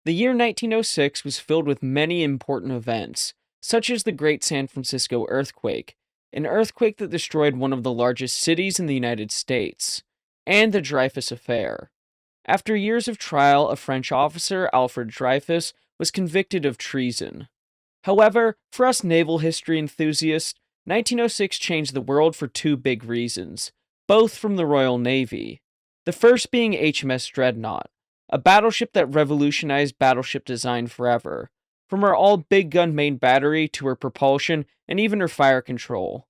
The year 1906 was filled with many important events, such as the Great San Francisco Earthquake, an earthquake that destroyed one of the largest cities in the United States, and the Dreyfus Affair. After years of trial, a French officer, Alfred Dreyfus, was convicted of treason. However, for us naval history enthusiasts, 1906 changed the world for two big reasons, both from the Royal Navy. The first being HMS Dreadnought, a battleship that revolutionized battleship design forever, from her all-big gun main battery to her propulsion and even her fire control.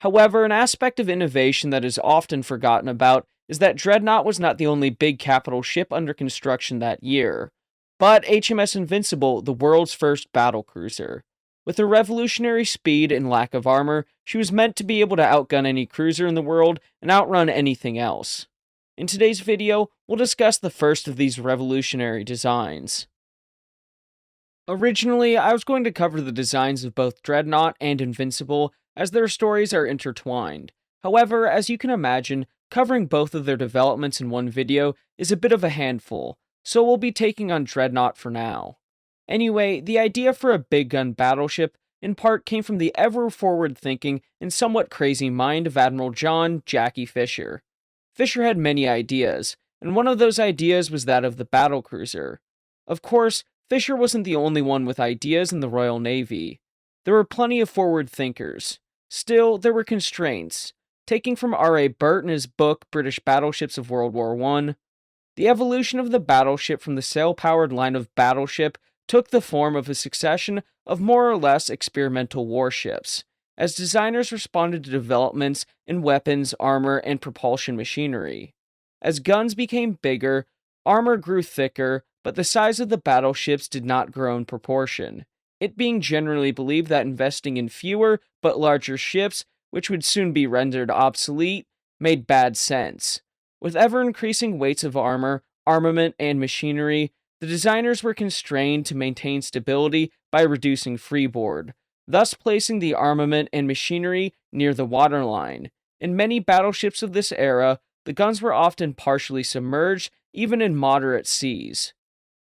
However, an aspect of innovation that is often forgotten about is that Dreadnought was not the only big capital ship under construction that year, but HMS Invincible, the world's first battlecruiser. With her revolutionary speed and lack of armor, she was meant to be able to outgun any cruiser in the world and outrun anything else. In today's video, we'll discuss the first of these revolutionary designs. Originally, I was going to cover the designs of both Dreadnought and Invincible, as their stories are intertwined. However, as you can imagine, covering both of their developments in one video is a bit of a handful, so we'll be taking on Dreadnought for now. Anyway, the idea for a big gun battleship in part came from the ever forward-thinking and somewhat crazy mind of Admiral John Jackie Fisher. Fisher had many ideas, and one of those ideas was that of the battlecruiser. Of course, Fisher wasn't the only one with ideas in the Royal Navy. There were plenty of forward thinkers. Still, there were constraints. Taking from R.A. Burt in his book British Battleships of World War I, the evolution of the battleship from the sail-powered line of battleship took the form of a succession of more or less experimental warships, as designers responded to developments in weapons, armor, and propulsion machinery. As guns became bigger, armor grew thicker, but the size of the battleships did not grow in proportion, it being generally believed that investing in fewer but larger ships, which would soon be rendered obsolete, made bad sense. With ever-increasing weights of armor, armament, and machinery, the designers were constrained to maintain stability by reducing freeboard, thus placing the armament and machinery near the waterline. In many battleships of this era, the guns were often partially submerged, even in moderate seas.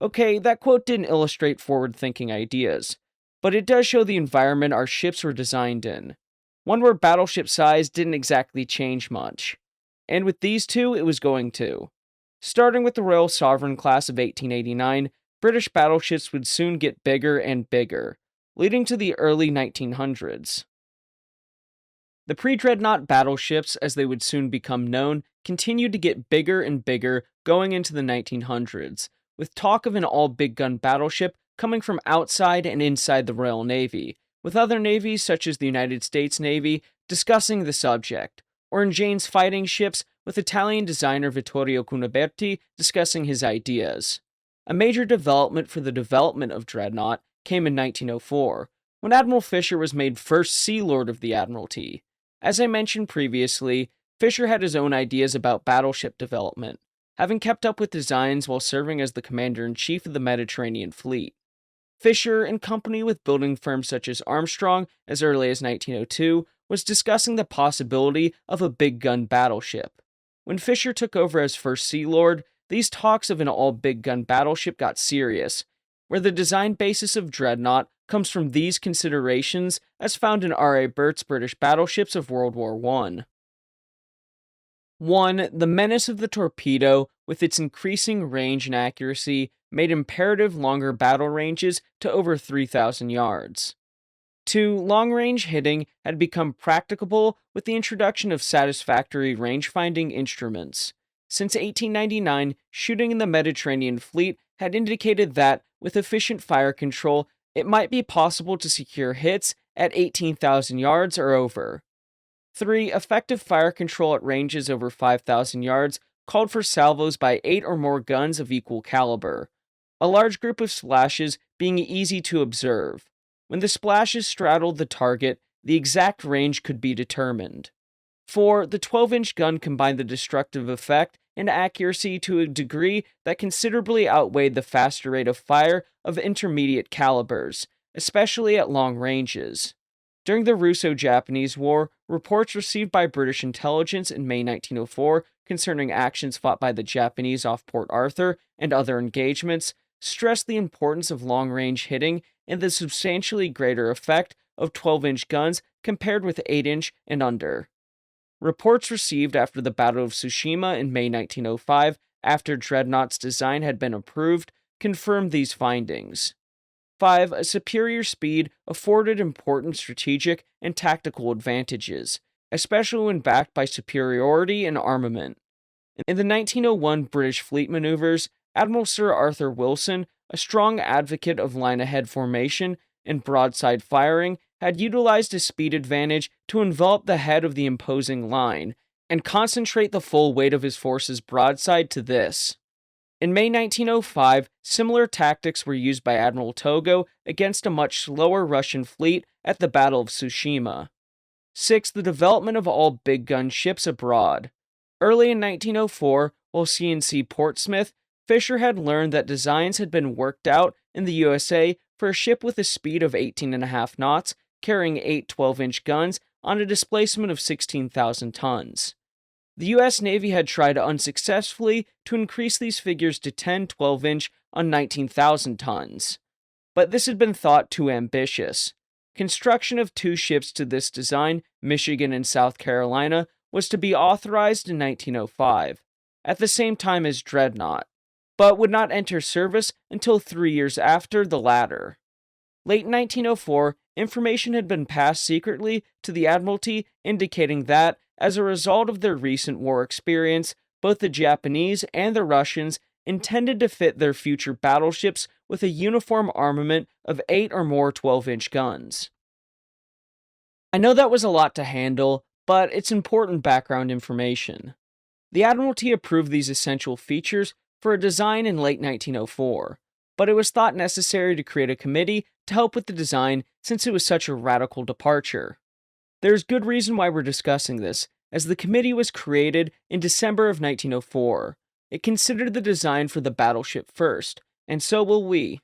Okay, that quote didn't illustrate forward-thinking ideas, but it does show the environment our ships were designed in, one where battleship size didn't exactly change much. And with these two, it was going to. Starting with the Royal Sovereign class of 1889, British battleships would soon get bigger and bigger, leading to the early 1900s. The pre-dreadnought battleships, as they would soon become known, continued to get bigger and bigger going into the 1900s, with talk of an all-big gun battleship coming from outside and inside the Royal Navy, with other navies such as the United States Navy discussing the subject, or in Jane's fighting ships with Italian designer Vittorio Cuneberti discussing his ideas. A major development for the development of Dreadnought came in 1904, when Admiral Fisher was made first Sea Lord of the Admiralty. As I mentioned previously, Fisher had his own ideas about battleship development, having kept up with designs while serving as the Commander-in-Chief of the Mediterranean Fleet. Fisher, in company with building firms such as Armstrong as early as 1902, was discussing the possibility of a big gun battleship. When Fisher took over as first Sea Lord, these talks of an all-big gun battleship got serious, where the design basis of Dreadnought comes from these considerations as found in R.A. Burt's British Battleships of World War I. 1. The menace of the torpedo, with its increasing range and accuracy, made imperative longer battle ranges to over 3,000 yards. 2. Long-range hitting had become practicable with the introduction of satisfactory range-finding instruments. Since 1899, shooting in the Mediterranean Fleet had indicated that, with efficient fire control, it might be possible to secure hits at 18,000 yards or over. 3. Effective fire control at ranges over 5,000 yards called for salvos by 8 or more guns of equal caliber, a large group of splashes being easy to observe. When the splashes straddled the target, the exact range could be determined. 4. The 12-inch gun combined the destructive effect and accuracy to a degree that considerably outweighed the faster rate of fire of intermediate calibers, especially at long ranges. During the Russo-Japanese War, reports received by British intelligence in May 1904 concerning actions fought by the Japanese off Port Arthur and other engagements stressed the importance of long-range hitting and the substantially greater effect of 12-inch guns compared with 8-inch and under. Reports received after the Battle of Tsushima in May 1905, after Dreadnought's design had been approved, confirmed these findings. 5. A superior speed afforded important strategic and tactical advantages, especially when backed by superiority in armament. In the 1901 British fleet maneuvers, Admiral Sir Arthur Wilson, a strong advocate of line-ahead formation and broadside firing, had utilized a speed advantage to envelop the head of the imposing line and concentrate the full weight of his forces broadside to this. In May 1905, similar tactics were used by Admiral Togo against a much slower Russian fleet at the Battle of Tsushima. 6. The development of all big gun ships abroad. Early in 1904, while CNC Portsmouth, Fisher had learned that designs had been worked out in the USA for a ship with a speed of 18.5 knots, carrying 8 12-inch guns on a displacement of 16,000 tons. The U.S. Navy had tried unsuccessfully to increase these figures to 10 12-inch on 19,000 tons, but this had been thought too ambitious. Construction of 2 ships to this design, Michigan and South Carolina, was to be authorized in 1905, at the same time as Dreadnought, but would not enter service until 3 years after the latter. Late 1904, information had been passed secretly to the Admiralty indicating that, as a result of their recent war experience, both the Japanese and the Russians intended to fit their future battleships with a uniform armament of 8 or more 12-inch guns. I know that was a lot to handle, but it's important background information. The Admiralty approved these essential features for a design in late 1904, but it was thought necessary to create a committee to help with the design since it was such a radical departure. There's good reason why we're discussing this, as the committee was created in December of 1904. It considered the design for the battleship first, and so will we.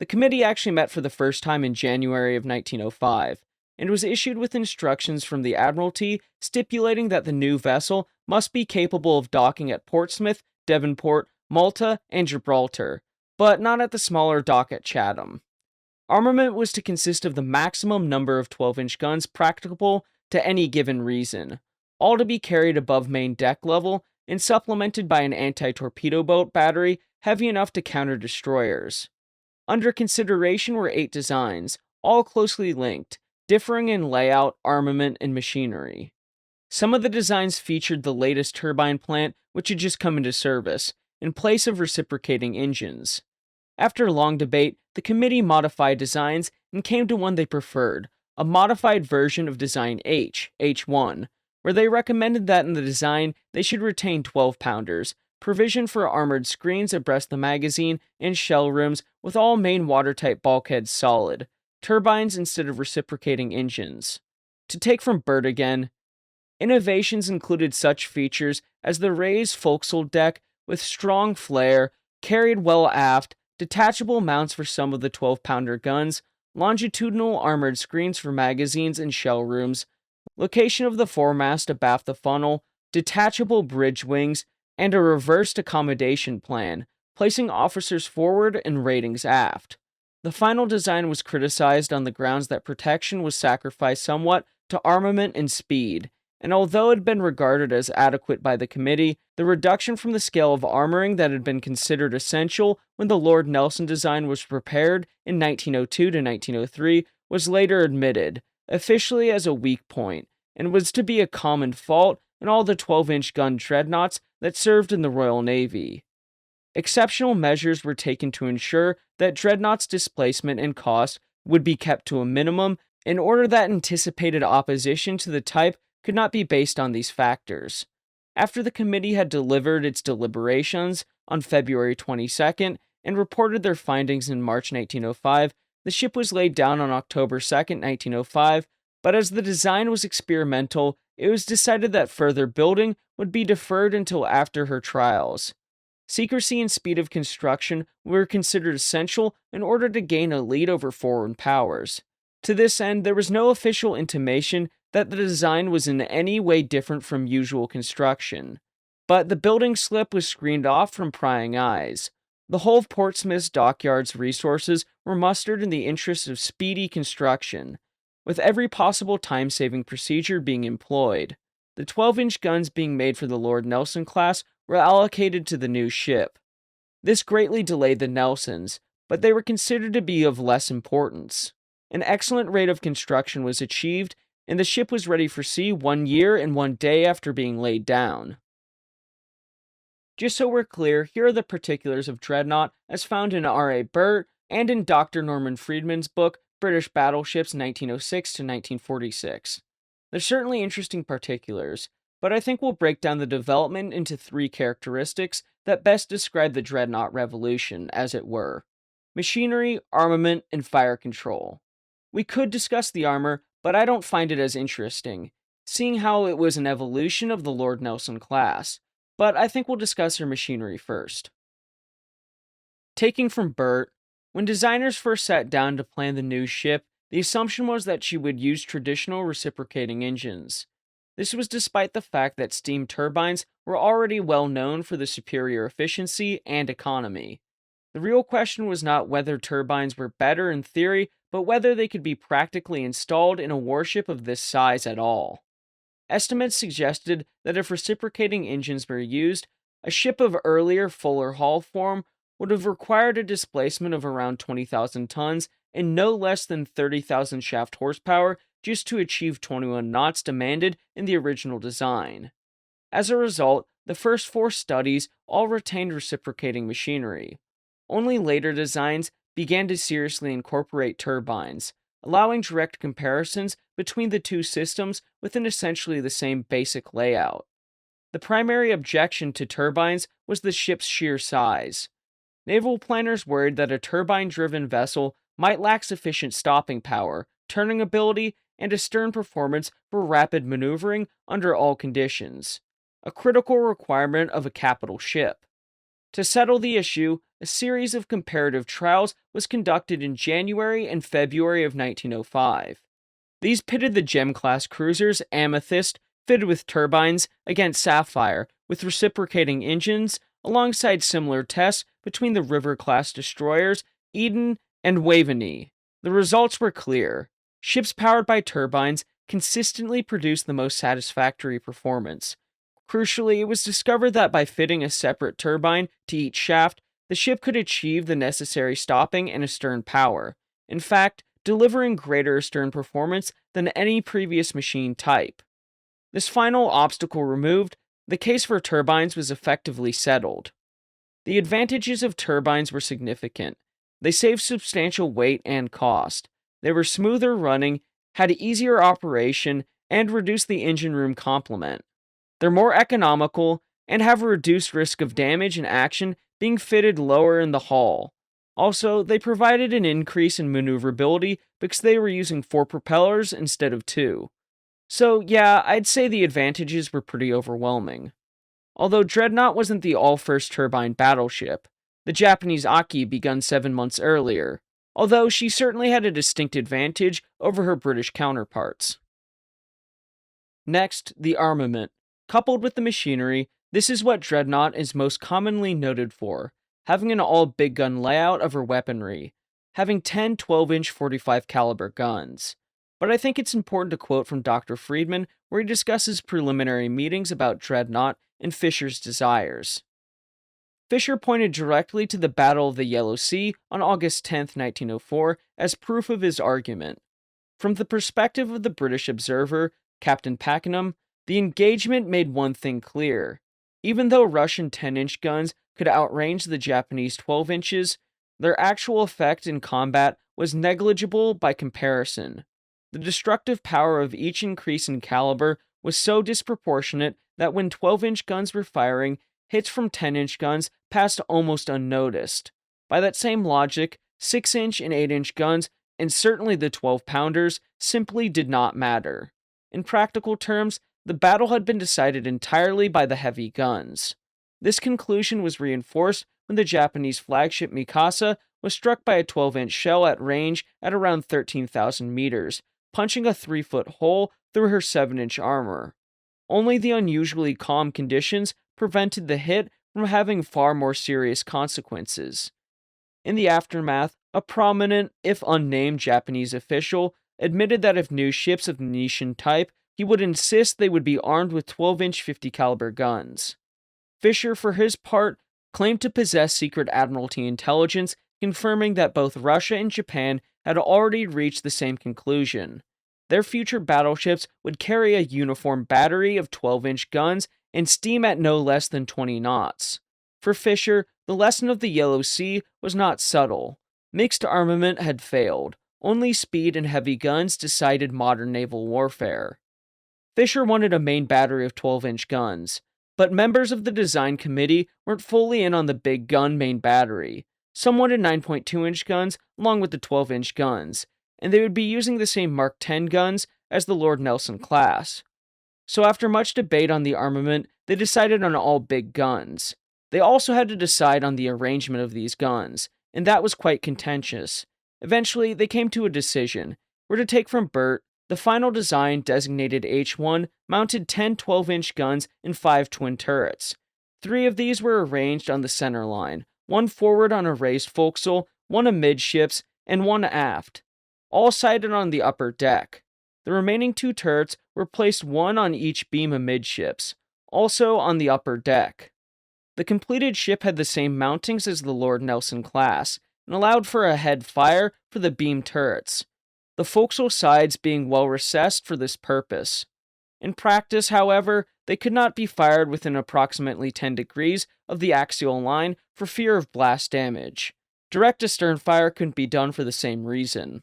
The committee actually met for the first time in January of 1905, and was issued with instructions from the Admiralty stipulating that the new vessel must be capable of docking at Portsmouth, Devonport, Malta, and Gibraltar, but not at the smaller dock at Chatham. Armament was to consist of the maximum number of 12-inch guns practicable to any given reason, all to be carried above main deck level and supplemented by an anti-torpedo boat battery heavy enough to counter destroyers. Under consideration were 8 designs, all closely linked, differing in layout, armament, and machinery. Some of the designs featured the latest turbine plant which had just come into service, in place of reciprocating engines. After long debate, the committee modified designs and came to one they preferred, a modified version of Design H1, where they recommended that in the design they should retain 12-pounders, provision for armored screens abreast the magazine, and shell rooms with all main watertight bulkheads solid, turbines instead of reciprocating engines. To take from Burt again, innovations included such features as the raised forecastle deck with strong flare, carried well aft, detachable mounts for some of the 12-pounder guns, longitudinal armored screens for magazines and shell rooms, location of the foremast abaft the funnel, detachable bridge wings, and a reversed accommodation plan, placing officers forward and ratings aft. The final design was criticized on the grounds that protection was sacrificed somewhat to armament and speed, and although it had been regarded as adequate by the committee, the reduction from the scale of armoring that had been considered essential when the Lord Nelson design was prepared in 1902 to 1903 was later admitted, officially as a weak point, and was to be a common fault in all the 12-inch gun dreadnoughts that served in the Royal Navy. Exceptional measures were taken to ensure that dreadnoughts' displacement and cost would be kept to a minimum in order that anticipated opposition to the type could not be based on these factors. After the committee had delivered its deliberations on February 22nd and reported their findings in March 1905, the ship was laid down on October 2nd, 1905, but as the design was experimental, it was decided that further building would be deferred until after her trials. Secrecy and speed of construction were considered essential in order to gain a lead over foreign powers. To this end, there was no official intimation that the design was in any way different from usual construction, but the building slip was screened off from prying eyes. The whole of Portsmouth's dockyard's resources were mustered in the interest of speedy construction, with every possible time-saving procedure being employed. The 12-inch guns being made for the Lord Nelson class were allocated to the new ship. This greatly delayed the Nelsons, but they were considered to be of less importance. An excellent rate of construction was achieved, and the ship was ready for sea 1 year and 1 day after being laid down. Just so we're clear, here are the particulars of Dreadnought as found in R.A. Burt and in Dr. Norman Friedman's book, British Battleships 1906 to 1946. They're certainly interesting particulars, but I think we'll break down the development into 3 characteristics that best describe the Dreadnought revolution, as it were: machinery, armament, and fire control. We could discuss the armor, but I don't find it as interesting, seeing how it was an evolution of the Lord Nelson class, but I think we'll discuss her machinery first. Taking from Burt, when designers first sat down to plan the new ship, the assumption was that she would use traditional reciprocating engines. This was despite the fact that steam turbines were already well known for the superior efficiency and economy. The real question was not whether turbines were better in theory, but whether they could be practically installed in a warship of this size at all. Estimates suggested that if reciprocating engines were used, a ship of earlier, fuller hull form would have required a displacement of around 20,000 tons and no less than 30,000 shaft horsepower just to achieve 21 knots demanded in the original design. As a result, the first 4 studies all retained reciprocating machinery. Only later designs began to seriously incorporate turbines, allowing direct comparisons between the two systems within essentially the same basic layout. The primary objection to turbines was the ship's sheer size. Naval planners worried that a turbine-driven vessel might lack sufficient stopping power, turning ability, and a stern performance for rapid maneuvering under all conditions, a critical requirement of a capital ship. To settle the issue, a series of comparative trials was conducted in January and February of 1905. These pitted the Gem-class cruisers Amethyst, fitted with turbines, against Sapphire, with reciprocating engines, alongside similar tests between the River-class destroyers Eden and Waveney. The results were clear. Ships powered by turbines consistently produced the most satisfactory performance. Crucially, it was discovered that by fitting a separate turbine to each shaft, the ship could achieve the necessary stopping and astern power, in fact, delivering greater astern performance than any previous machine type. This final obstacle removed, the case for turbines was effectively settled. The advantages of turbines were significant. They saved substantial weight and cost. They were smoother running, had easier operation, and reduced the engine room complement. They're more economical and have a reduced risk of damage and action being fitted lower in the hull. Also, they provided an increase in maneuverability because they were using 4 propellers instead of 2. So yeah, I'd say the advantages were pretty overwhelming. Although Dreadnought wasn't the all-first turbine battleship, the Japanese Aki begun 7 months earlier, although she certainly had a distinct advantage over her British counterparts. Next, the armament. Coupled with the machinery, this is what Dreadnought is most commonly noted for, having an all-big gun layout of her weaponry, having 10 12-inch 45 caliber guns. But I think it's important to quote from Dr. Friedman, where he discusses preliminary meetings about Dreadnought and Fisher's desires. Fisher pointed directly to the Battle of the Yellow Sea on August 10, 1904, as proof of his argument. From the perspective of the British observer, Captain Pakenham, the engagement made one thing clear. Even though Russian 10-inch guns could outrange the Japanese 12 inches, their actual effect in combat was negligible by comparison. The destructive power of each increase in caliber was so disproportionate that when 12-inch guns were firing, hits from 10-inch guns passed almost unnoticed. By that same logic, 6-inch and 8-inch guns, and certainly the 12-pounders, simply did not matter. In practical terms, the battle had been decided entirely by the heavy guns. This conclusion was reinforced when the Japanese flagship Mikasa was struck by a 12-inch shell at range at around 13,000 meters, punching a 3-foot hole through her 7-inch armor. Only the unusually calm conditions prevented the hit from having far more serious consequences. In the aftermath, a prominent, if unnamed, Japanese official admitted that if new ships of the Nishin type, he would insist they would be armed with 12-inch 50 caliber guns. Fisher, for his part, claimed to possess secret Admiralty intelligence, confirming that both Russia and Japan had already reached the same conclusion. Their future battleships would carry a uniform battery of 12-inch guns and steam at no less than 20 knots. For Fisher, the lesson of the Yellow Sea was not subtle. Mixed armament had failed. Only speed and heavy guns decided modern naval warfare. Fisher wanted a main battery of 12-inch guns, but members of the design committee weren't fully in on the big gun main battery. Some wanted 9.2-inch guns along with the 12-inch guns, and they would be using the same Mark X guns as the Lord Nelson class. So after much debate on the armament, they decided on all big guns. They also had to decide on the arrangement of these guns, and that was quite contentious. Eventually, they came to a decision. We're to take from Burt. The final design, designated H1, mounted 10 12-inch guns and 5 twin turrets. 3 of these were arranged on the center line, 1 forward on a raised forecastle, 1 amidships, and 1 aft, all sighted on the upper deck. The remaining 2 turrets were placed 1 on each beam amidships, also on the upper deck. The completed ship had the same mountings as the Lord Nelson class, and allowed for a head fire for the beam turrets, the forecastle sides being well recessed for this purpose. In practice, however, they could not be fired within approximately 10 degrees of the axial line for fear of blast damage. Direct astern fire couldn't be done for the same reason.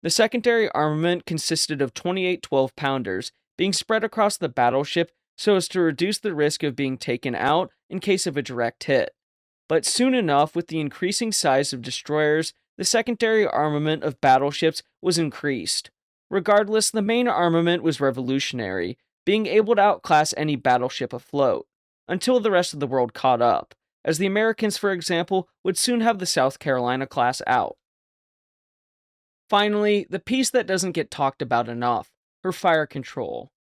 The secondary armament consisted of 28 12-pounders being spread across the battleship so as to reduce the risk of being taken out in case of a direct hit. But soon enough, with the increasing size of destroyers, the secondary armament of battleships was increased. Regardless, the main armament was revolutionary, being able to outclass any battleship afloat, until the rest of the world caught up, as the Americans, for example, would soon have the South Carolina class out. Finally, the piece that doesn't get talked about enough, her fire control.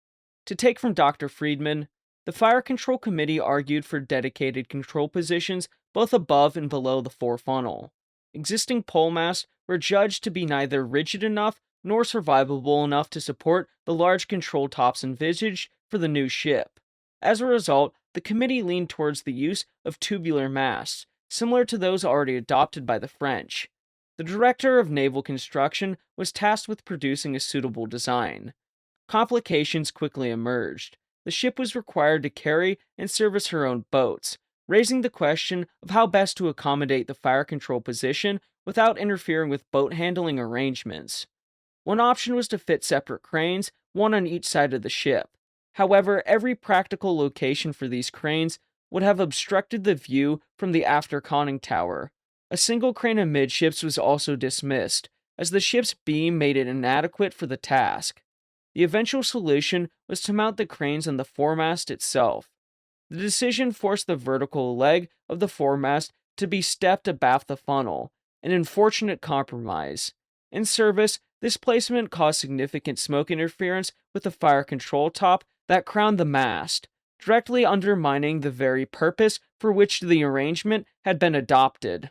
To take from Dr. Friedman, the Fire Control Committee argued for dedicated control positions both above and below the forefunnel. Existing pole masts were judged to be neither rigid enough nor survivable enough to support the large control tops envisaged for the new ship. As a result, the committee leaned towards the use of tubular masts, similar to those already adopted by the French. The director of naval construction was tasked with producing a suitable design. Complications quickly emerged. The ship was required to carry and service her own boats, raising the question of how best to accommodate the fire control position without interfering with boat handling arrangements. One option was to fit separate cranes, one on each side of the ship. However, every practical location for these cranes would have obstructed the view from the after conning tower. A single crane amidships was also dismissed, as the ship's beam made it inadequate for the task. The eventual solution was to mount the cranes on the foremast itself. The decision forced the vertical leg of the foremast to be stepped abaft the funnel, an unfortunate compromise. In service, this placement caused significant smoke interference with the fire control top that crowned the mast, directly undermining the very purpose for which the arrangement had been adopted.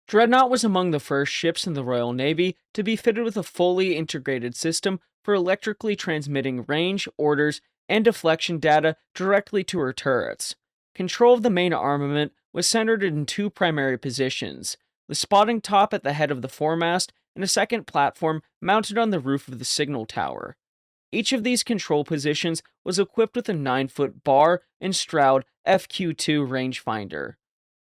Dreadnought was among the first ships in the Royal Navy to be fitted with a fully integrated system for electrically transmitting range, orders, and deflection data directly to her turrets. Control of the main armament was centered in 2 primary positions, the spotting top at the head of the foremast and a second platform mounted on the roof of the signal tower. Each of these control positions was equipped with a 9-foot bar and Stroud FQ2 rangefinder.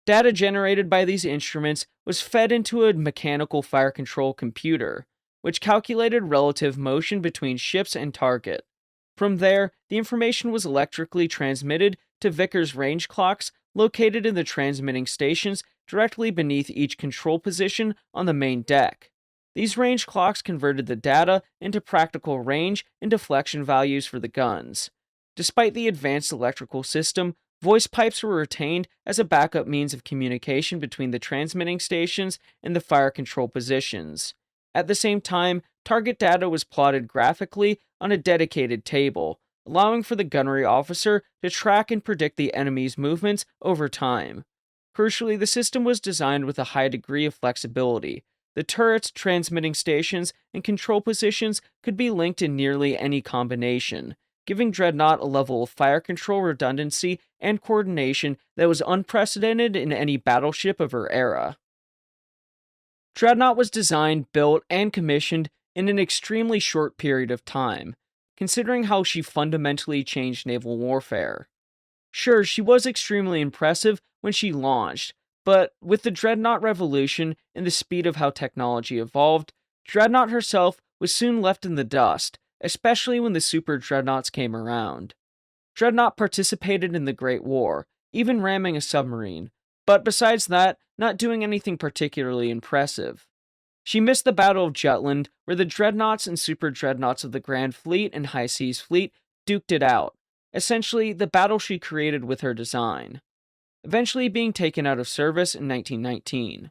Data generated by these instruments was fed into a mechanical fire control computer, which calculated relative motion between ships and target. From there, the information was electrically transmitted to Vickers range clocks located in the transmitting stations directly beneath each control position on the main deck. These range clocks converted the data into practical range and deflection values for the guns. Despite the advanced electrical system, voice pipes were retained as a backup means of communication between the transmitting stations and the fire control positions. At the same time, target data was plotted graphically on a dedicated table, allowing for the gunnery officer to track and predict the enemy's movements over time. Crucially, the system was designed with a high degree of flexibility. The turrets, transmitting stations, and control positions could be linked in nearly any combination, giving Dreadnought a level of fire control redundancy and coordination that was unprecedented in any battleship of her era. Dreadnought was designed, built, and commissioned in an extremely short period of time, considering how she fundamentally changed naval warfare. Sure, she was extremely impressive when she launched, but with the Dreadnought revolution and the speed of how technology evolved, Dreadnought herself was soon left in the dust, especially when the Super Dreadnoughts came around. Dreadnought participated in the Great War, even ramming a submarine, but besides that, not doing anything particularly impressive. She missed the Battle of Jutland, where the Dreadnoughts and Super Dreadnoughts of the Grand Fleet and High Seas Fleet duked it out, essentially the battle she created with her design, eventually being taken out of service in 1919.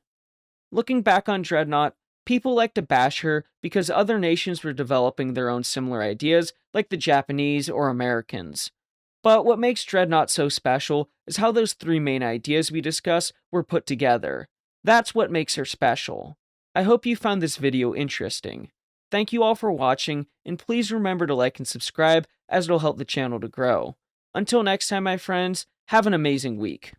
Looking back on Dreadnought, people like to bash her because other nations were developing their own similar ideas, like the Japanese or Americans. But what makes Dreadnought so special is how those three main ideas we discuss were put together. That's what makes her special. I hope you found this video interesting. Thank you all for watching, and please remember to like and subscribe as it'll help the channel to grow. Until next time, my friends, have an amazing week.